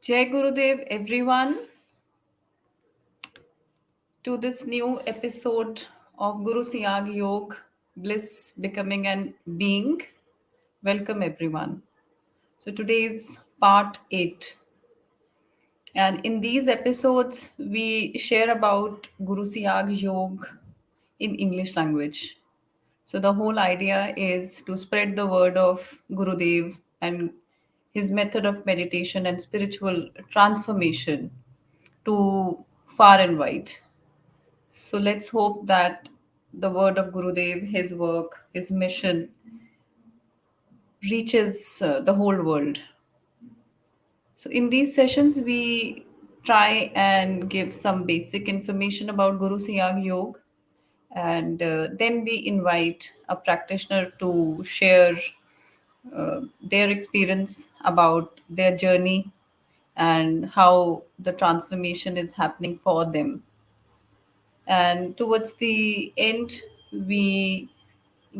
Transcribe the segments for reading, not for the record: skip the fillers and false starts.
Jai Gurudev, everyone, to this new episode of Guru Siag Yog, Bliss Becoming and Being. Welcome, everyone. So, today is part 8. And in these episodes, we share about Guru Siag Yog in English language. So, the whole idea is to spread the word of Gurudev and his method of meditation and spiritual transformation to far and wide. So let's hope that the word of Gurudev, his work, his mission reaches the whole world. So in these sessions, we try and give some basic information about Guru Siyag Yog, and then we invite a practitioner to share their experience about their journey and how the transformation is happening for them. And towards the end, we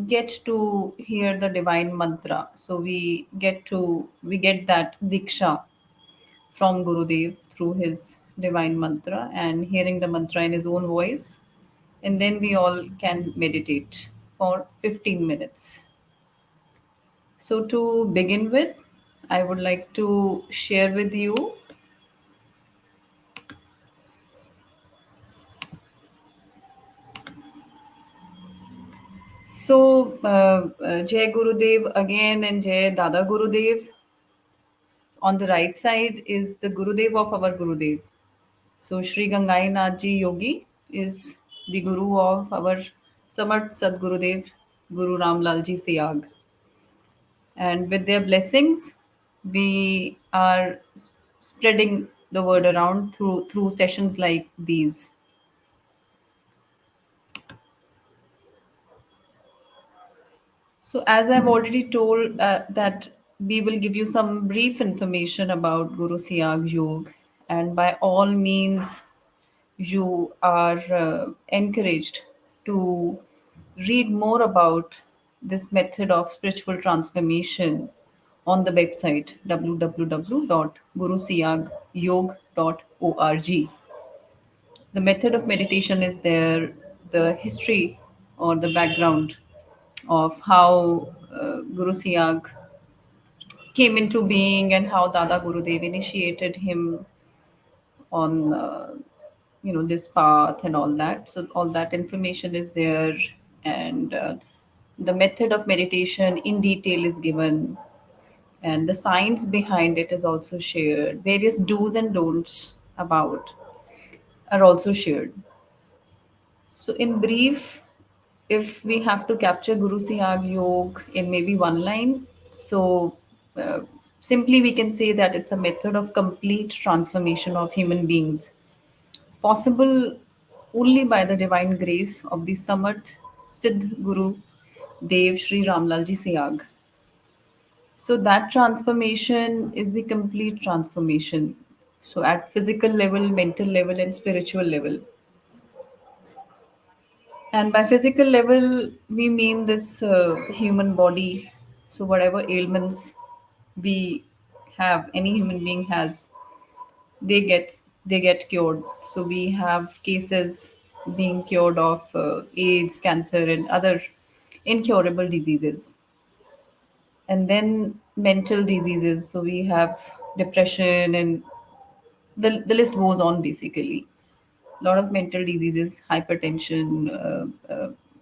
get to hear the divine mantra, so we get that diksha from Gurudev through his divine mantra and hearing the mantra in his own voice, and then we all can meditate for 15 minutes. So to begin with, I would like to share with you. Jai Gurudev again and Jai Dada Gurudev. On the right side is the Gurudev of our Gurudev. So Sri Gangai Nath Ji Yogi is the Guru of our Samarth Sadgurudev, Guru Ram Lal Ji Siag. And with their blessings, we are spreading the word around through sessions like these. So, as I've already told, that we will give you some brief information about Guru Siag Yog, and by all means, you are encouraged to read more about this method of spiritual transformation on the website www.gurusiagyog.org. The method of meditation is there, the history or the background of how Guru Siag came into being and how Dada Gurudev initiated him on this path and all that. So all that information is there, and the method of meditation in detail is given, and the science behind it is also shared. Various do's and don'ts about are also shared. So, in brief, if we have to capture Guru Sihag Yog in maybe one line, so uh, simply we can say that it's a method of complete transformation of human beings, possible only by the divine grace of the Samarth Siddh Guru Dev Sri Ramlal Ji Sihag. So, that transformation is the complete transformation. So, at physical level, mental level, and spiritual level. And by physical level, we mean this human body. So, whatever ailments we have, any human being has, they get cured. So, we have cases being cured of AIDS, cancer, and other incurable diseases. And then mental diseases. So, we have depression, and the list goes on basically. A lot of mental diseases, hypertension,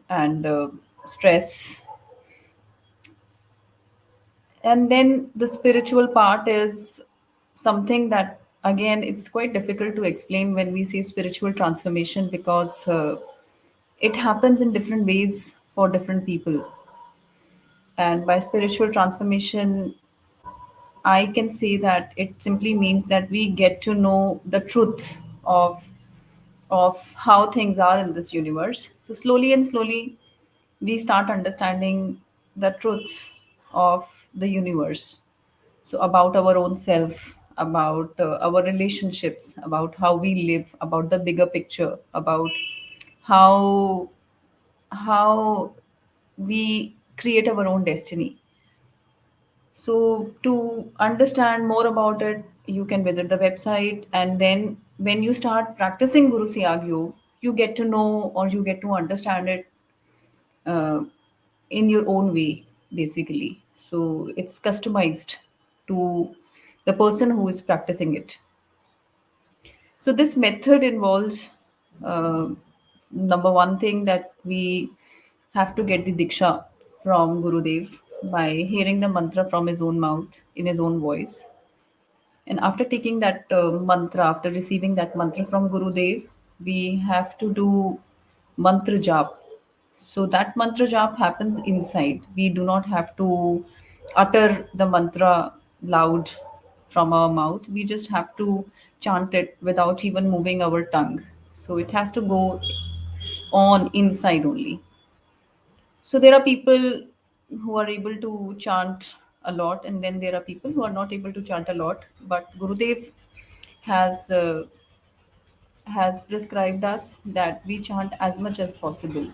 and stress. And then the spiritual part is something that, again, it's quite difficult to explain when we say spiritual transformation, because it happens in different ways for different people. And by spiritual transformation, I can say that it simply means that we get to know the truth of how things are in this universe. So slowly and slowly, we start understanding the truths of the universe. So about our own self, about our relationships, about how we live, about the bigger picture, about how how we create our own destiny. So, to understand more about it, you can visit the website, and then when you start practicing Guru Siag Yog, you get to know or you get to understand it uh, in your own way, basically. So, it's customized to the person who is practicing it. So, this method involves uh, number one thing that we have to get the diksha from Gurudev by hearing the mantra from his own mouth in his own voice. And after taking that mantra, after receiving that mantra from Gurudev, we have to do mantra jap. So that mantra jap happens inside. We do not have to utter the mantra loud from our mouth. We just have to chant it without even moving our tongue. So it has to go on inside only. So there are people who are able to chant a lot, and then there are people who are not able to chant a lot. But Gurudev has has prescribed us that we chant as much as possible.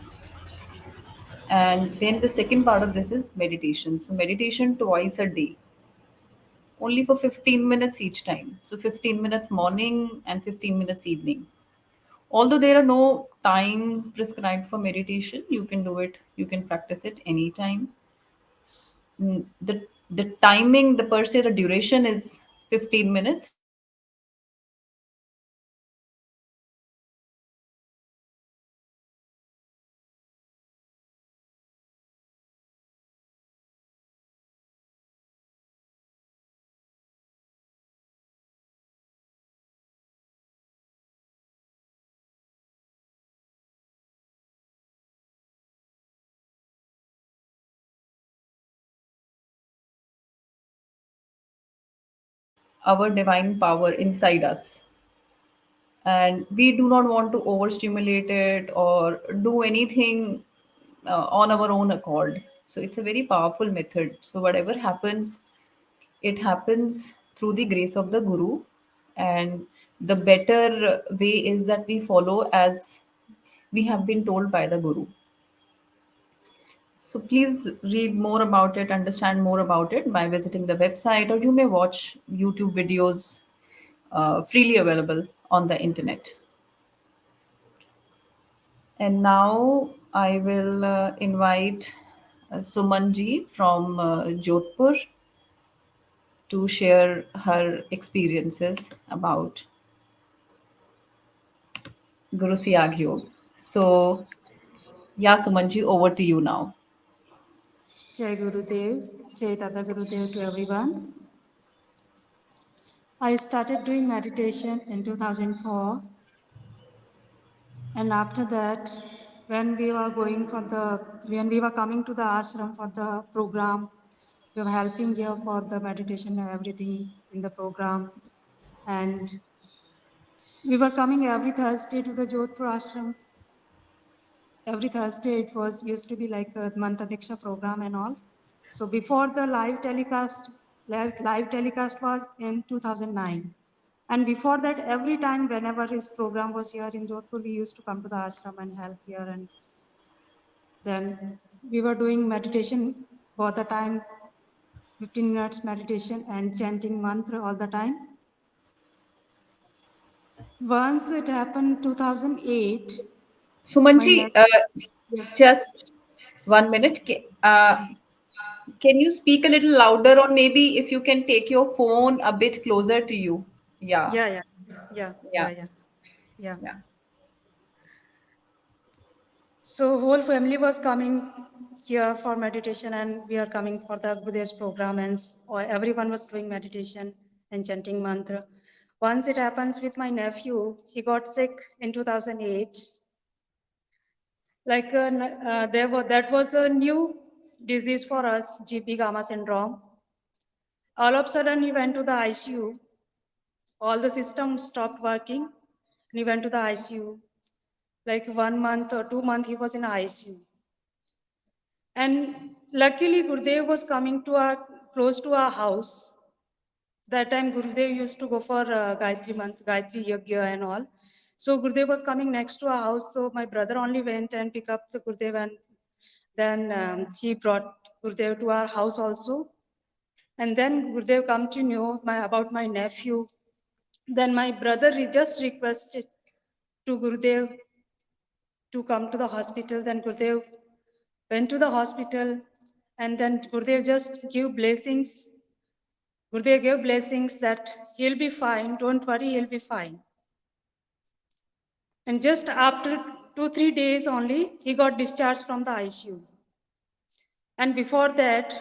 And then the second part of this is meditation. So meditation twice a day, only for 15 minutes each time. So 15 minutes morning and 15 minutes evening. Although there are no times prescribed for meditation, you can do it. You can practice it anytime. The timing, the per se, the duration is 15 minutes. But the meditation our divine power inside us, and we do not want to overstimulate it or do anything on our own accord. So it's a very powerful method. So whatever happens, it happens through the grace of the Guru, and the better way is that we follow as we have been told by the Guru. So please read more about it, understand more about it by visiting the website, or you may watch YouTube videos freely available on the internet. And now I will invite Sumanji from Jodhpur to share her experiences about Guru Siag Yog. So, yeah, Sumanji, over to you now. Jai Gurudev, Jai Tata Gurudev to everyone. I started doing meditation in 2004, and after that, when we were coming to the ashram for the program, we were helping here for the meditation and everything in the program, and we were coming every Thursday to the Jodhpur ashram. Every Thursday it was used to be like a Manta Diksha program and all. So before the live telecast was in 2009. And before that, every time whenever his program was here in Jodhpur, we used to come to the ashram and help here. And then we were doing meditation all the time, 15 minutes meditation and chanting mantra all the time. Once it happened 2008, my Sumanji, nephew, yes, just 1 minute. Can you speak a little louder, or maybe if you can take your phone a bit closer to you? Yeah, yeah, yeah, yeah, yeah, yeah, yeah, yeah. yeah. So whole family was coming here for meditation, and we are coming for the Gurudev's program, and everyone was doing meditation and chanting mantra. Once it happens with my nephew, he got sick in 2008. Like that was a new disease for us, GP gamma syndrome. All of a sudden, he went to the ICU. All the systems stopped working, and he went to the ICU. Like 1 month or 2 months, he was in ICU. And luckily, Gurudev was coming to our close to our house. That time, Gurudev used to go for Gayatri month, Gayatri Yagya and all. So Gurudev was coming next to our house. So my brother only went and picked up the Gurudev, and then he brought Gurudev to our house also. And then Gurudev come to know about my nephew. Then my brother just requested to Gurudev to come to the hospital. Then Gurudev went to the hospital, and then Gurudev just gave blessings. Gurudev gave blessings that he'll be fine, don't worry, he'll be fine. And just after 2-3 days only, he got discharged from the ICU. And before that,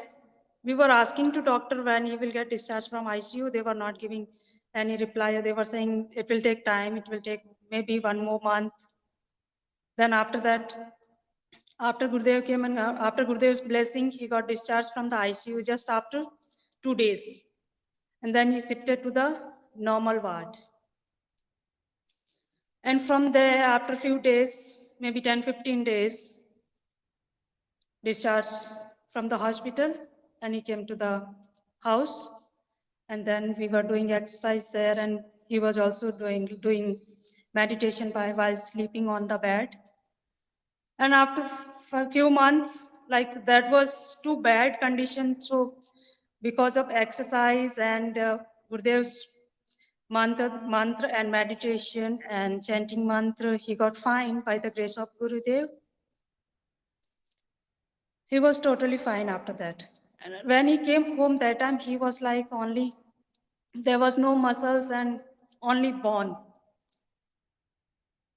we were asking to doctor when he will get discharged from ICU. They were not giving any reply. They were saying it will take time, it will take maybe 1 more month. Then after that, after Gurudev came and after Gurudev's blessing, he got discharged from the ICU just after 2 days. And then he shifted to the normal ward. And from there, after a few days, maybe 10-15 days, discharged from the hospital, and he came to the house. And then we were doing exercise there, and he was also doing meditation while sleeping on the bed. And after a few months, like that was too bad condition. So because of exercise and Gurudev's mantra and meditation and chanting mantra, he got fine by the grace of Gurudev. He was totally fine after that. And when he came home that time, he was like only, there was no muscles and only bone.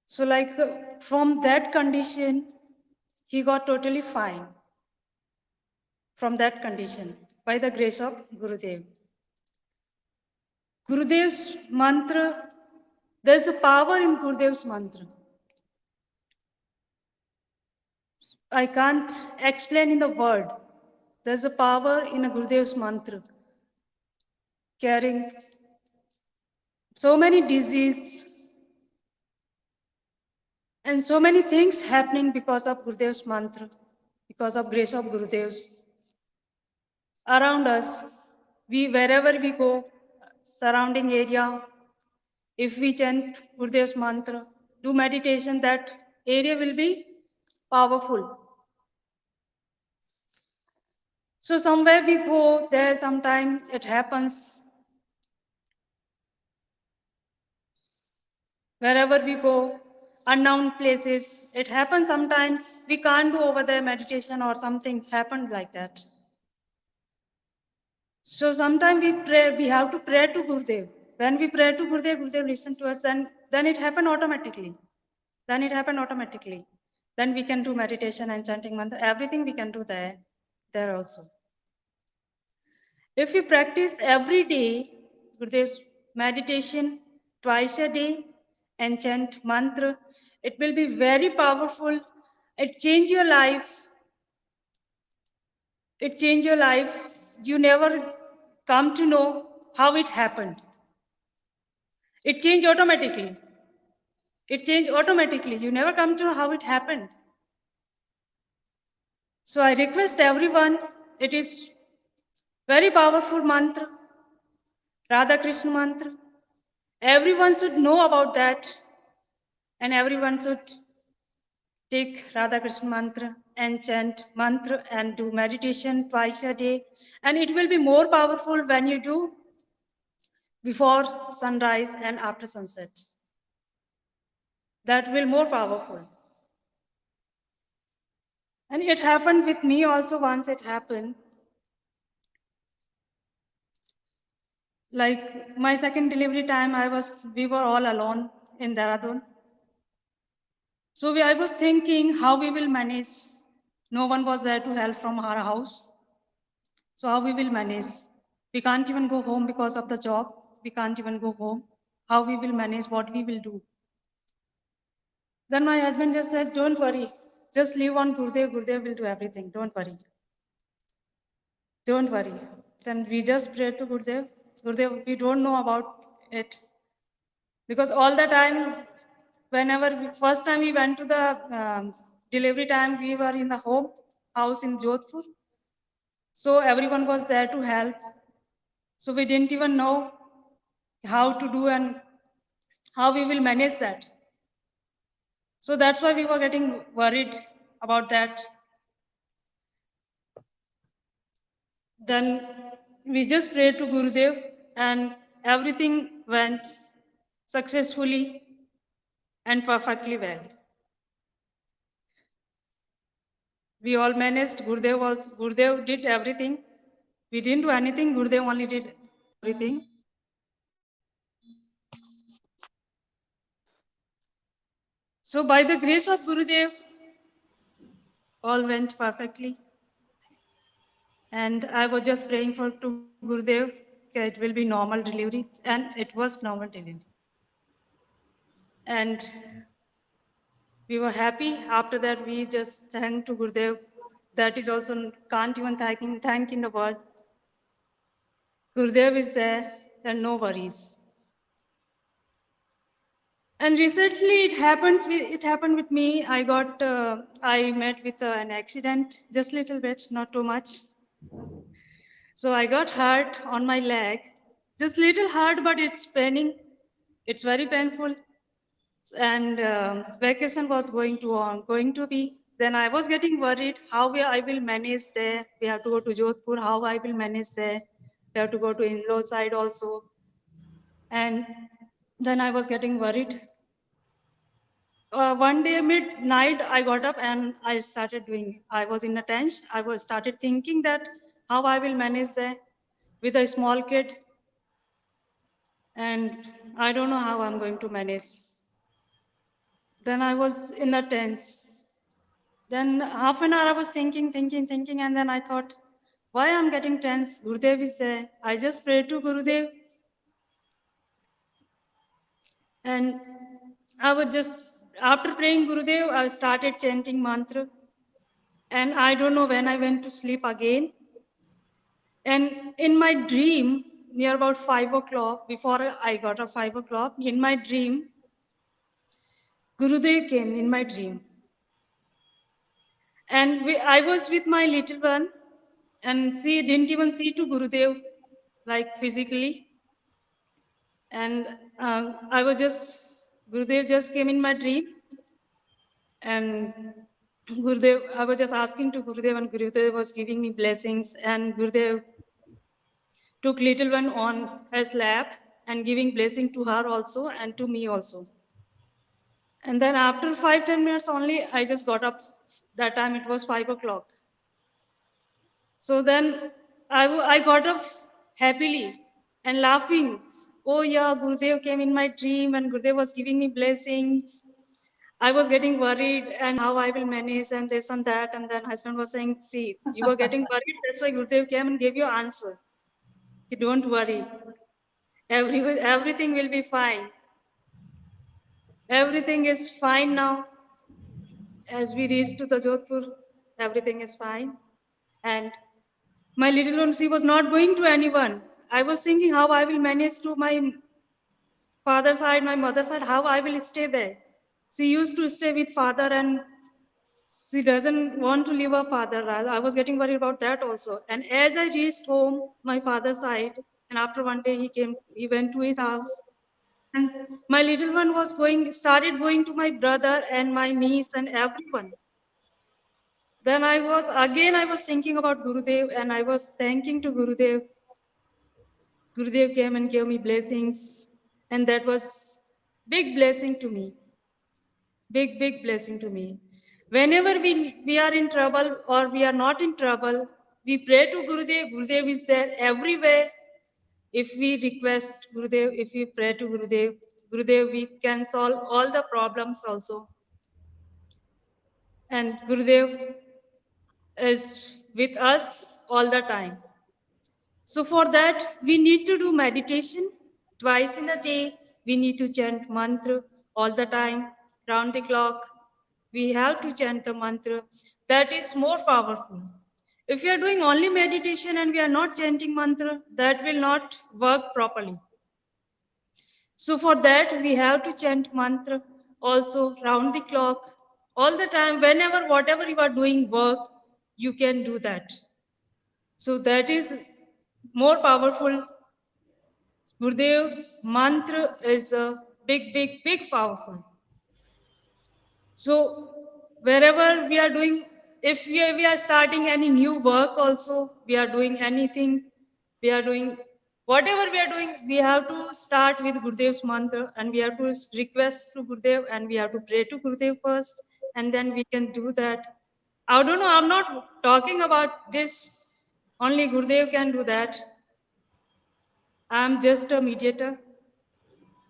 So like from that condition, he got totally fine from that condition by the grace of Gurudev. Gurudev's mantra, there's a power in Gurudev's mantra. I can't explain in the word. There's a power in a Gurudev's mantra, carrying so many diseases and so many things happening because of Gurudev's mantra, because of grace of Gurudev's. Around us, wherever we go, surrounding area, if we chant Gurudev's mantra, do meditation, that area will be powerful. So somewhere we go, there sometimes it happens. Wherever we go, unknown places, it happens sometimes. We can't do over there meditation or something happens like that. So sometimes we pray, we have to pray to Gurudev. When we pray to Gurudev, Gurudev listen to us, then it happen automatically. Then it happen automatically. Then we can do meditation and chanting mantra. Everything we can do there also. If we practice every day, Gurudev's meditation twice a day and chant mantra, it will be very powerful. It change your life. It change your life. You never come to know how it happened. It changed automatically. It changed automatically. You never come to know how it happened. So I request everyone, it is very powerful mantra, Radha Krishna mantra. Everyone should know about that, and everyone should take Radha Krishna mantra and chant mantra and do meditation twice a day. And it will be more powerful when you do before sunrise and after sunset. That will more powerful. And it happened with me also once. It happened. Like my second delivery time, we were all alone in Dehradun. So I was thinking how we will manage. No one was there to help from our house. So how we will manage? We can't even go home because of the job. We can't even go home. How we will manage? What we will do? Then my husband just said, "Don't worry. Just leave on Gurudev. Gurudev will do everything. Don't worry. Don't worry." Then we just prayed to Gurudev. Gurudev, we don't know about it. Because all the time, first time we went to the delivery time, we were in the house in Jodhpur. So everyone was there to help. So we didn't even know how to do and how we will manage that. So that's why we were getting worried about that. Then we just prayed to Gurudev and everything went successfully and perfectly well. We all managed. Gurudev did everything. We didn't do anything. Gurudev only did everything. So by the grace of Gurudev, all went perfectly. And I was just praying for to Gurudev that it will be normal delivery, and it was normal delivery. And we were happy. After that, we just thanked to Gurudev. That is also can't even thank in the word. Gurudev is there, and no worries. And recently, it happened with me. I met with an accident, just a little bit, not too much. So I got hurt on my leg, just little hurt, but it's paining. It's very painful. And vacation was going to be. Then I was getting worried I will manage there. We have to go to Jodhpur. How I will manage there? We have to go to in-law side also. And then I was getting worried. One day midnight I got up and I started doing. I was in a tense. I was started thinking that how I will manage there with a small kid, and I don't know how I'm going to manage. Then I was in a tense. Then half an hour I was thinking, and then I thought, why I'm getting tense? Gurudev is there. I just prayed to Gurudev, and I was just after praying Gurudev, I started chanting mantra, and I don't know when I went to sleep again. And in my dream, near about 5 o'clock, before I got up 5 o'clock, in my dream, Gurudev came in my dream. And I was with my little one, and she didn't even see to Gurudev, like physically. And Gurudev just came in my dream, and I was just asking to Gurudev, and Gurudev was giving me blessings, and Gurudev took little one on his lap and giving blessing to her also and to me also. And then after 5-10 minutes only, I just got up. That time it was 5 o'clock. So then I got up happily and laughing. Oh yeah, Gurudev came in my dream and Gurudev was giving me blessings. I was getting worried and how I will manage and this and that. And then husband was saying, see, you were getting worried. That's why Gurudev came and gave you answer. Don't worry. Everything will be fine. Everything is fine now. As we reached to the Jodhpur, everything is fine. And my little one, she was not going to anyone. I was thinking how I will manage to my father's side, my mother's side, how I will stay there. She used to stay with father and she doesn't want to leave her father. I was getting worried about that also. And as I reached home, my father's side, and after one day he went to his house. And my little one started going to my brother and my niece and everyone. Then I was thinking about Gurudev and I was thanking to Gurudev. Gurudev came and gave me blessings, and that was big blessing to me. Big blessing to me. Whenever we are in trouble or we are not in trouble, we pray to Gurudev. Gurudev is there everywhere. If we request Gurudev, if we pray to Gurudev, we can solve all the problems also. And Gurudev is with us all the time. So for that, we need to do meditation twice in a day. We need to chant mantra all the time, round the clock. We have to chant the mantra. That is more powerful. If we are doing only meditation and we are not chanting mantra, that will not work properly. So for that, we have to chant mantra also round the clock, all the time, whenever, whatever you are doing work, you can do that. So that is more powerful. Gurudev's mantra is a big powerful. So wherever we are doing, if we are starting any new work also, we are doing anything, We are doing whatever we are doing, we have to start with Gurudev's mantra, and we have to request to Gurudev, and we have to pray to Gurudev first, and then we can do that. I don't know, I'm not talking about this, only Gurudev can do that. I'm just a mediator.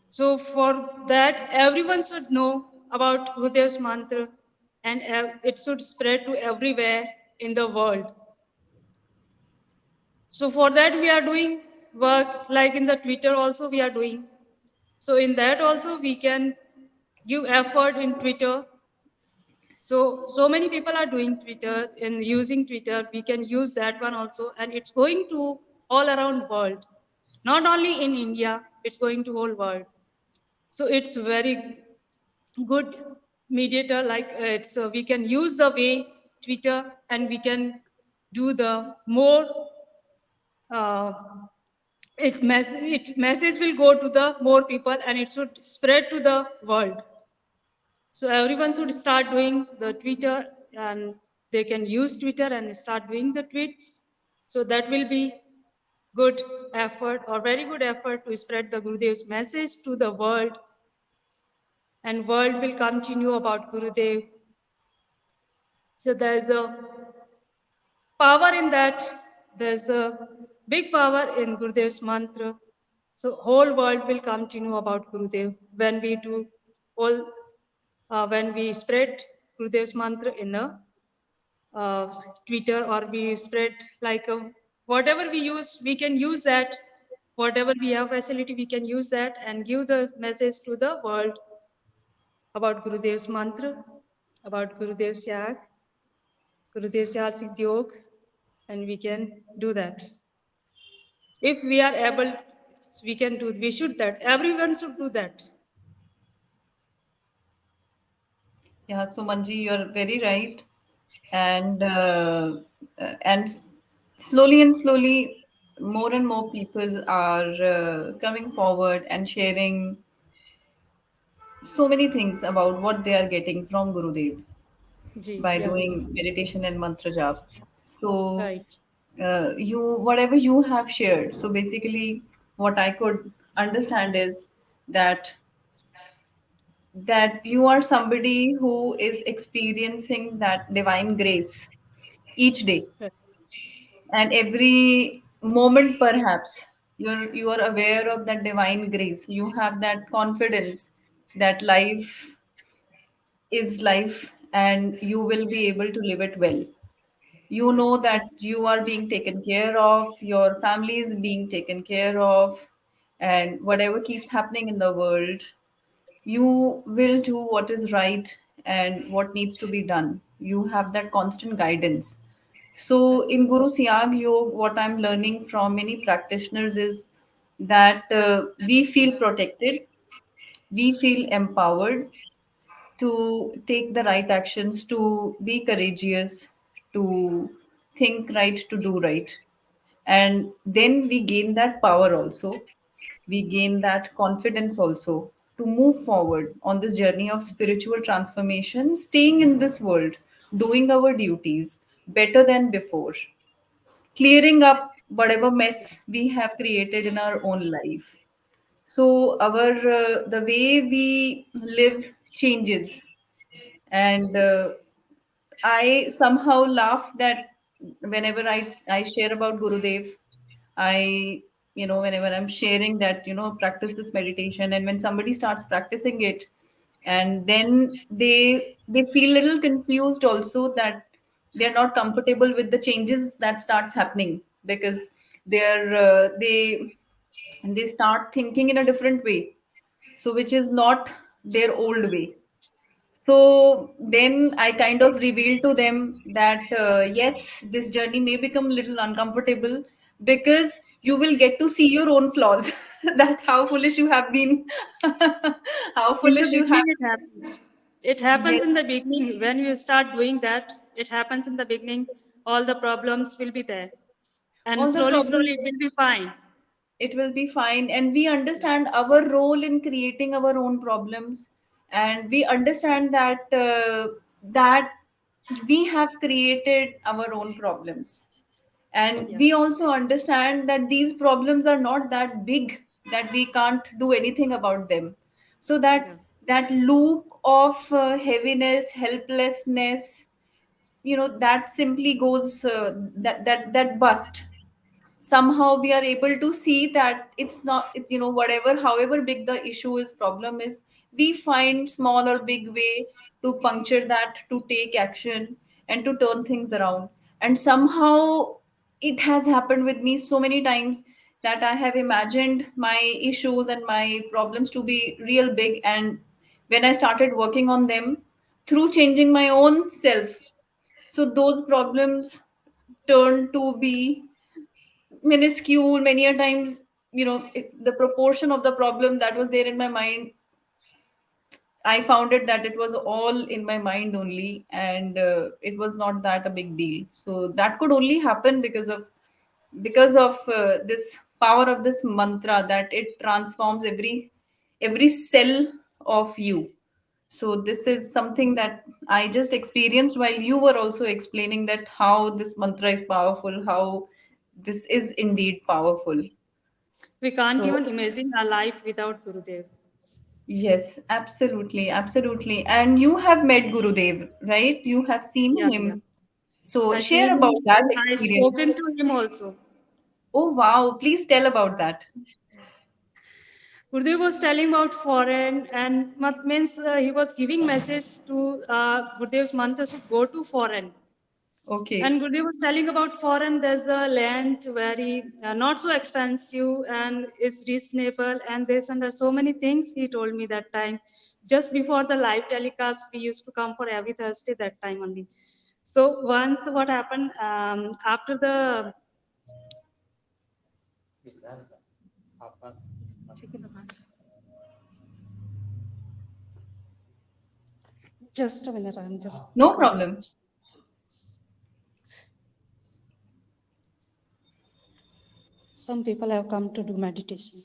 So for that, everyone should know about Gurudev's mantra, and it should spread to everywhere in the world. So for that, we are doing work like in the Twitter also we are doing. So in that also we can give effort in Twitter. So many people are doing Twitter and using Twitter. We can use that one also, and it's going to all around world, not only in India. It's going to whole world. So it's very good mediator. Like so we can use the way Twitter, and we can do the more. Uh, it message will go to the more people, and it should spread to the world. So everyone should start doing the Twitter, and they can use Twitter and start doing the tweets. So that will be good effort, or very good effort, to spread the Gurudev's message to the world, and world will continue about Gurudev. So there's a power in that. There's a big power in Gurudev's mantra. So whole world will come to know about Gurudev when we do all, when we spread Gurudev's mantra in a Twitter, or we spread like whatever we use, we can use that. Whatever we have facility, we can use that and give the message to the world about Gurudev's mantra, about Gurudev's Yag, Gurudev's Siddhyog, and we can do that. If we are able, we can do, we should that. Everyone should do that. Yeah, Sumanji, you're very right. And slowly and slowly, more and more people are coming forward and sharing so many things about what they are getting from Gurudev Ji, by yes, doing meditation and mantra jap. So, right. you whatever you have shared. So basically, what I could understand is that you are somebody who is experiencing that divine grace each day, Right. and every moment perhaps you are aware of that divine grace. You have that confidence that life is life, and you will be able to live it well. You know that you are being taken care of, your family is being taken care of, and whatever keeps happening in the world, you will do what is right and what needs to be done. You have that constant guidance. So, in Guru Siag Yoga, what I'm learning from many practitioners is that we feel protected, we feel empowered to take the right actions, to be courageous, to think right, to do right. And then we gain that power also. We gain that confidence also to move forward on this journey of spiritual transformation, staying in this world, doing our duties better than before, clearing up whatever mess we have created in our own life. So our the way we live changes, and I somehow laugh that whenever I share about Gurudev, I, whenever I'm sharing that, practice this meditation, and when somebody starts practicing it, and then they feel a little confused also, that they're not comfortable with the changes that starts happening, because they start thinking in a different way, so which is not their old way. So then I kind of revealed to them that yes, this journey may become a little uncomfortable, because you will get to see your own flaws, that how foolish you have been, how In the foolish you beginning, have. it happens. It happens Yes, in the beginning. When you start doing that, it happens in the beginning. All the problems will be there. And all the slowly, slowly, it problems, will be fine. it will be fine, and we understand our role in creating our own problems, and we understand that we have created our own problems, And Yeah. we also understand that these problems are not that big that we can't do anything about them. So Yeah. that loop of heaviness, helplessness, that simply goes, that bust. Somehow we are able to see that it's not, it's, whatever, however big the issue is, problem is, we find small or big way to puncture that, to take action, and to turn things around. And somehow it has happened with me so many times that I have imagined my issues and my problems to be real big, and when I started working on them through changing my own self, so those problems turned to be minuscule many a times. The proportion of the problem that was there in my mind, I found it that it was all in my mind only, and it was not that a big deal. So that could only happen because of this power of this mantra, that it transforms every cell of you. So this is something that I just experienced while you were also explaining that how this mantra is powerful, how this is indeed powerful. We can't So even imagine our life without Gurudev. yes, absolutely, absolutely. And you have met Gurudev, right? You have seen Yeah, yeah. him. So I seen share him about that and I experience. spoken to him also. Oh wow, please tell about that. Gurudev was telling about foreign and means he was giving message to Gurudev's mantra to go to foreign. Okay. And Gurudev was telling about foreign, there's a land very not so expensive and is reasonable and this and there's so many things he told me that time. Just before the live telecast, we used to come for every Thursday that time only. So once what happened after the just a minute, I'm just No going. problem. Some people have come to do meditation.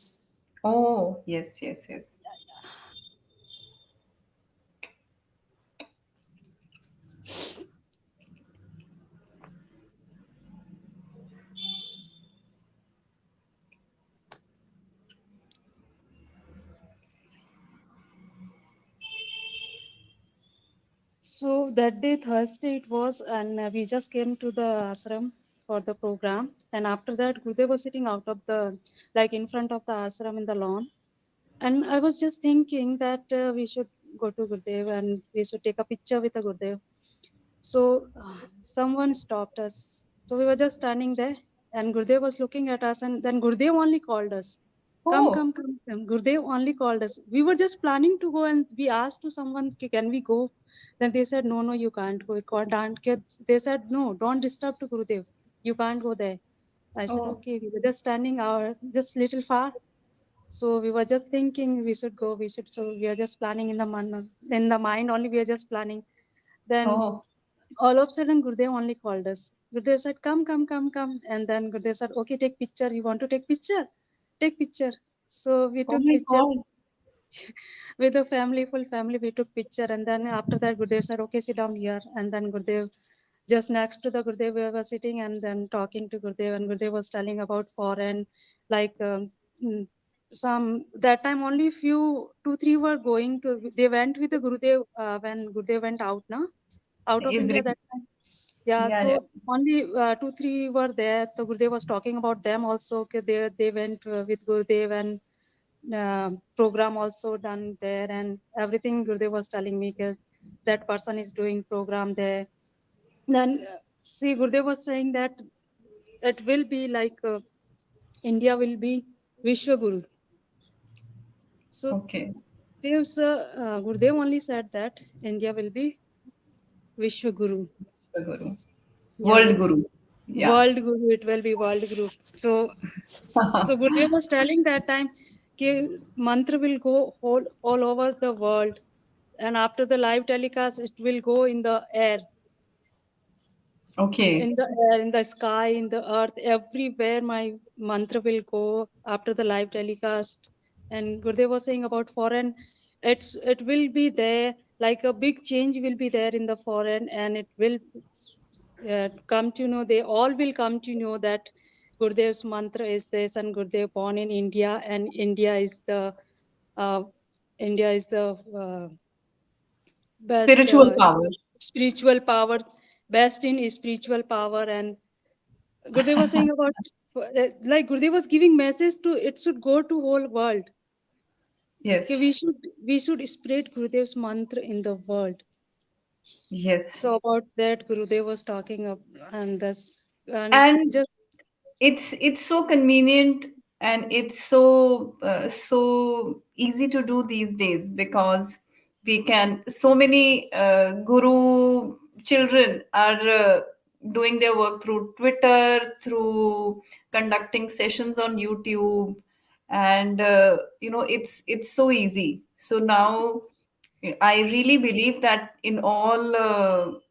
Oh, yes, yes, yes. So that day, Thursday, it was, and we just came to the ashram for the program. And after that, Gurudev was sitting out of the, like in front of the ashram in the lawn. And I was just thinking that we should go to Gurudev and we should take a picture with the Gurudev. So someone stopped us. So we were just standing there, and Gurudev was looking at us, and then Gurudev only called us. Come, Oh, come, come, come. Gurudev only called us. We were just planning to go, and we asked to someone, Can we go?" Then they said, no, no, you can't go. You can't. They said, no, don't disturb to Gurudev. You can't go there. I said, oh, okay. We were just standing just little far. So we were just thinking we should go. We should. So we are just planning in the mind only. We are just planning. Then oh, all of a sudden, Gurudev only called us. Gurudev said, come, come, come, come. And then Gurudev said, okay, take picture. You want to take picture? Take picture. So we oh took my picture God. with the family, full family. We took picture. And then after that, Gurudev said, okay, sit down here. And then Gurudev, just next to the Gurudev, we were sitting and then talking to Gurudev. And Gurudev was telling about foreign, like mm, some, that time only few, two, three were going to, they went with the Gurudev when Gurudev went out, now out of India Israel. that time. Yeah, Yeah, yeah. so only two, three were there. So Gurudev was talking about them also. Okay, they went with Gurudev and program also done there and everything. Gurudev was telling me that person is doing program there. Then see, Gurudev was saying that it will be like India will be Vishwaguru. So Okay. Gurudev only said that India will be Vishwaguru. The Guru. Yeah. World Guru. Yeah. World Guru, it will be World Guru. So Gurudev was telling that time, mantra will go all over the world, and after the live telecast, it will go Okay. in the sky, in the earth, everywhere. My mantra will go after the live telecast. And Gurudev was saying about foreign, it will be there, like a big change will be there in the foreign, and it will come to know, they all will come to know that Gurudev's mantra is this, and Gurudev born in India, and uh, India is the best Spiritual power. spiritual power, best in spiritual power. And Gurudev was saying about like Gurudev was giving message to it should go to whole world. Okay, Yes. we should spread Gurudev's mantra in the world. Yes. So about that, Gurudev was talking up, and this and And just it's so convenient, and it's so easy to do these days, because we can, so many guru children are doing their work through Twitter, through conducting sessions on YouTube, and it's so easy. So now I really believe that in all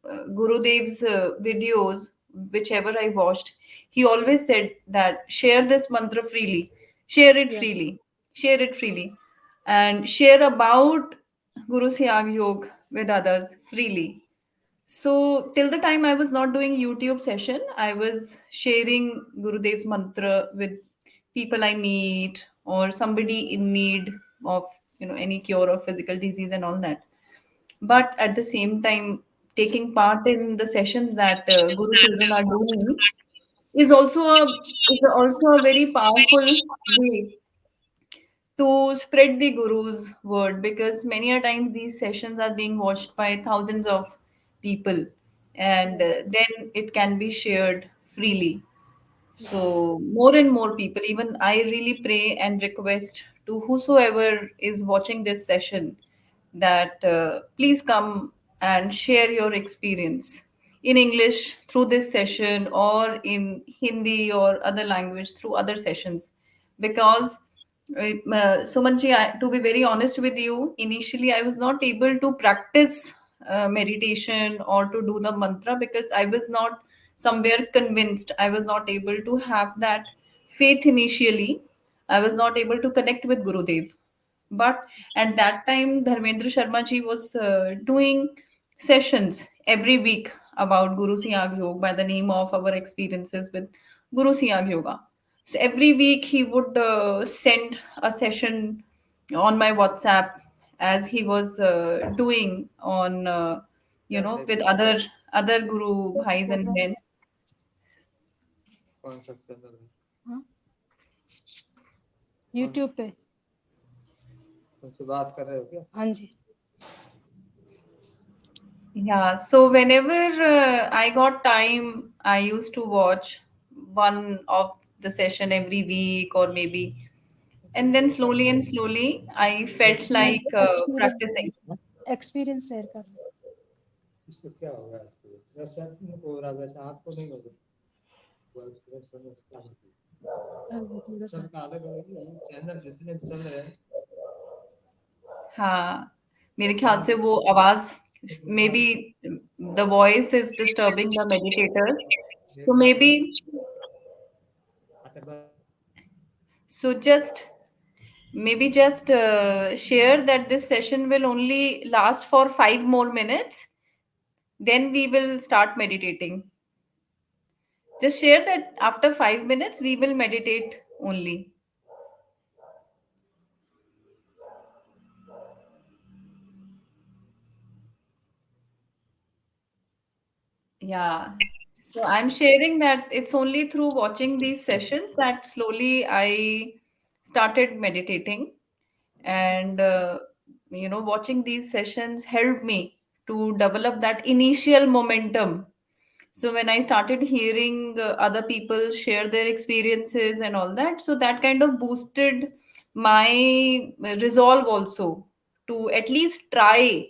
Gurudev's videos, whichever I watched, he always said that share this mantra freely, share it yeah, freely, share it freely, and share about Guru Siag Yog with others freely. So till the time I was not doing YouTube session, I was sharing Gurudev's mantra with people I meet, or somebody in need of any cure of physical disease and all that. But at the same time, taking part in the sessions that Guru children are doing is also a very powerful way to spread the guru's word, because many a times these sessions are being watched by thousands of people, and yeah, then it can be shared freely. yeah, So more and more people, even I really pray and request to whosoever is watching this session that please come and share your experience in English through this session, or in Hindi or other language through other sessions. Because Sumanji, to be very honest with you, initially I was not able to practice meditation or to do the mantra, because I was not somewhere convinced. I was not able to have that faith initially. I was not able to connect with Gurudev. But at that time, Dharmendra Sharma ji was doing sessions every week about Guru Siyag Yoga by the name of our experiences with Guru Siyag Yoga. So every week he would send a session on my WhatsApp, as he was doing on with other Guru bhais and program, bens. हाँ? YouTube पे हाँ जी Yeah, so whenever I got time, I used to watch one of the session every week, or maybe, and then slowly and slowly, I felt like practicing. Experience share कर लो वो थोड़ा सा हाँ, मेरे ख्याल से वो आवाज, maybe the voice is disturbing the meditators. So just maybe just share that this session will only last for 5 more minutes. Then we will start meditating. Just share that after 5 minutes we will meditate only. Yeah. So I'm sharing that it's only through watching these sessions that slowly I started meditating. And watching these sessions helped me to develop that initial momentum. So when I started hearing other people share their experiences and all that, so that kind of boosted my resolve also to at least try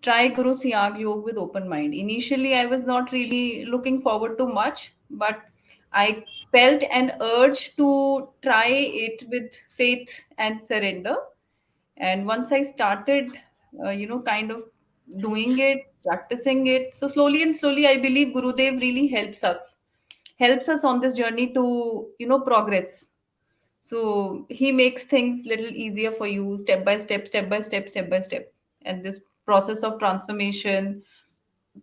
Guru Siag Yoga with open mind. Initially, I was not really looking forward to much, but I felt an urge to try it with faith and surrender. And once I started, kind of doing it, practicing it, so slowly and slowly, I believe Gurudev really helps us on this journey to, progress. So he makes things little easier for you, step by step, step by step, step by step. And this process of transformation,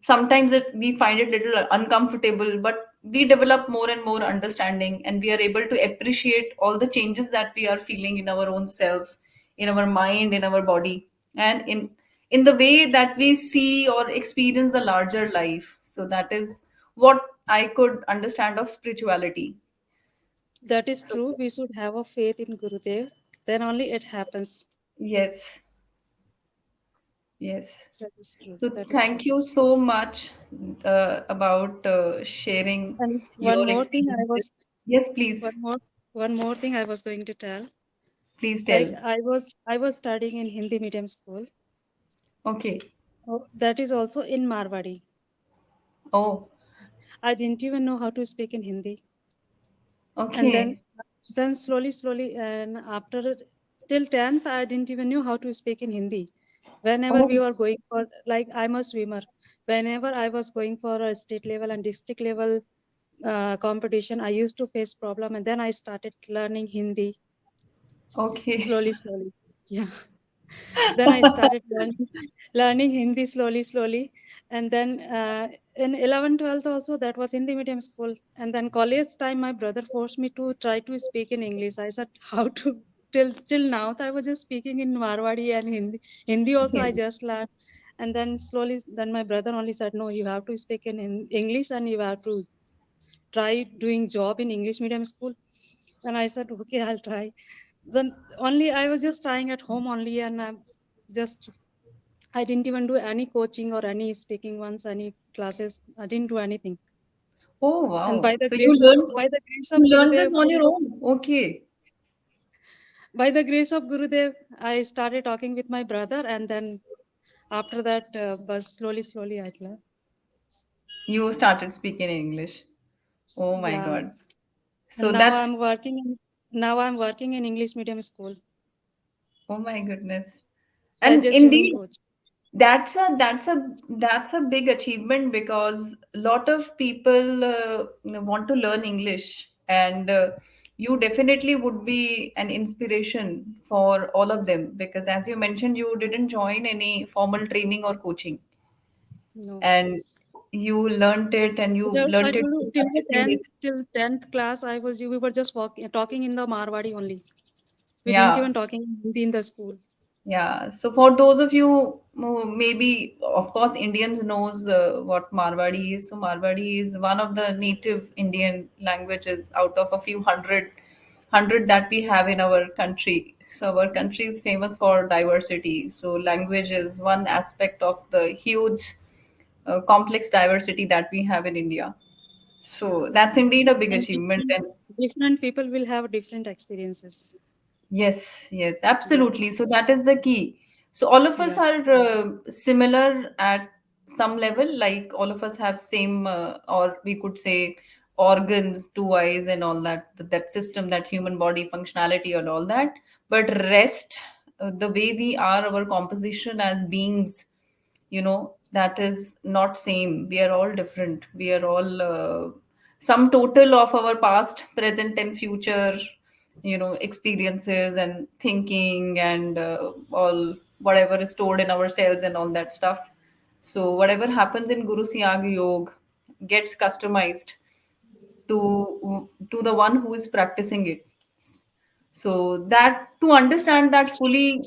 sometimes we find it little uncomfortable, but we develop more and more understanding, and we are able to appreciate all the changes that we are feeling in our own selves, in our mind, in our body, and in the way that we see or experience the larger life. So that is what I could understand of spirituality. That is So true. We should have a faith in Gurudev. Then only it happens. yes, yes. That is true. So That is true. thank you so much about sharing And one your more thing I experiences. was Yes, one please. more one more thing I was going to tell. Please Like tell. I was studying in Hindi medium school. Okay. That is also in Marwadi. Oh, I didn't even know how to speak in Hindi. And okay. then slowly and after till 10th I didn't even know how to speak in Hindi. Whenever we Oh, were going for, like, I'm a swimmer. Whenever I was going for a state level and district level competition, I used to face problem, and then I started learning Hindi okay. slowly. Yeah. Then I started learning Hindi slowly. And then in 11th 12th also, that was Hindi medium school. And then college time, my brother forced me to try to speak in English. I said, how to? Till now I was just speaking in Marwadi and Hindi also I Hindi. just learned. And then slowly, then my brother only said, no, you have to speak in English, and you have to try doing job in English medium school. And I said, okay, I'll try. Then only I was just trying at home only, and just I didn't even do any coaching or any speaking ones, any classes. I didn't do anything. Oh, And wow. So by the grace of you learned Gurudev, it on your own. Okay. by the grace of Gurudev, I started talking with my brother, and then after that, but slowly I learned. You started speaking English. Oh my Yeah, God. and So that's, now I'm working in English medium school oh my goodness. as And a swimming indeed, coach. that's a big achievement, because a lot of people want to learn English, and you definitely would be an inspiration for all of them, because as you mentioned, you didn't join any formal training or coaching, No. and you learned it, and you Just I learned it told you, through practicing it. till 10th class, we were just talking in the Marwadi only. We didn't Yeah. even talking Hindi in the school. Yeah, so for those of you who maybe, of course, Indians knows what Marwadi is. So Marwadi is one of the native Indian languages out of a few hundred that we have in our country. So our country is famous for diversity. So language is one aspect of the huge, complex diversity that we have in India. So that's indeed a big And achievement, and different people will have different experiences. yes, yes, Yeah, absolutely. So that is the key. So all of us yeah, are similar at some level, like all of us have same, or we could say, organs, two eyes, and all that, that system, that human body functionality, and all that. But rest, the way we are, our composition as beings, that is not same. We are all different. We are all some total of our past, present, and future, experiences and thinking, and all whatever is stored in our cells and all that stuff. So whatever happens in Guru Siag Yog gets customized to the one who is practicing it. So that, to understand that fully,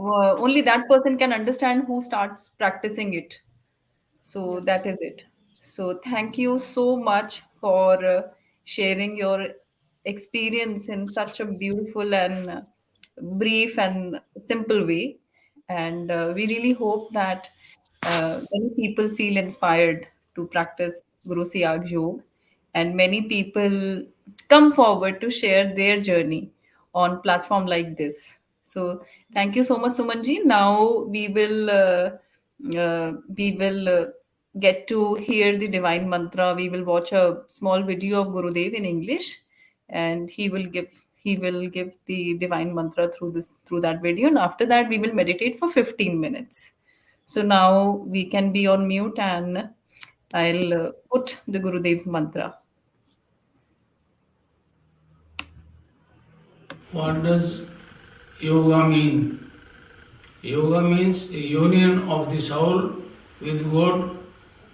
only that person can understand who starts practicing it. So yeah. that is it. So thank you so much for sharing your experience in such a beautiful and brief and simple way. And we really hope that many people feel inspired to practice Guru Siag Yog, and many people come forward to share their journey on platform like this. So thank you so much, Sumanji. Now we will get to hear the divine mantra. We will watch a small video of Gurudev in English, and he will give the divine mantra through that video, and after that we will meditate for 15 minutes. So now we can be on mute, and I'll put the Gurudev's mantra. What does yoga mean? Yoga means a union of the soul with God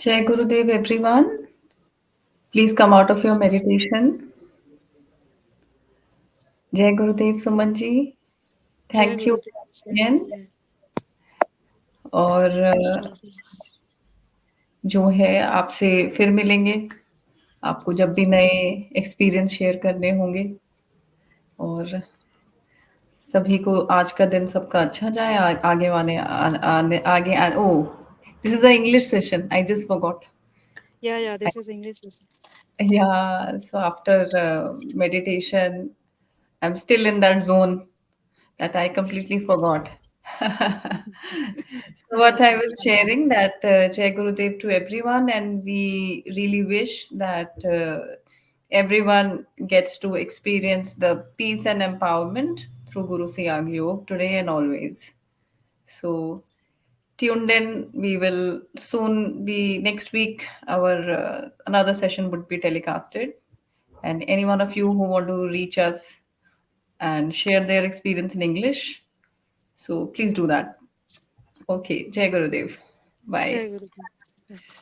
Jai Gurudev, everyone. Please come out of your meditation. Jai Gurudev, Suman ji. जय Thank you गुरुदेव जय again. गुरुदेव और thanks गुरुदेव जो है आपसे फिर मिलेंगे आपको जब भी नए एक्सपीरियंस शेयर करने होंगे और सभी को आज का दिन सबका अच्छा जाए आगे आगे oh this is a English session I just forgot या this is English lesson yeah so after meditation I'm still in that zone that I completely forgot. So what I was sharing that Jai Gurudev to everyone, and we really wish that everyone gets to experience the peace and empowerment through Guru Siyag Yog today and always. So tuned in. We will soon be next week. Our another session would be telecasted, and any one of you who want to reach us and share their experience in English, so please do that. Okay, Jai Gurudev. जय Bye. गुरुदेव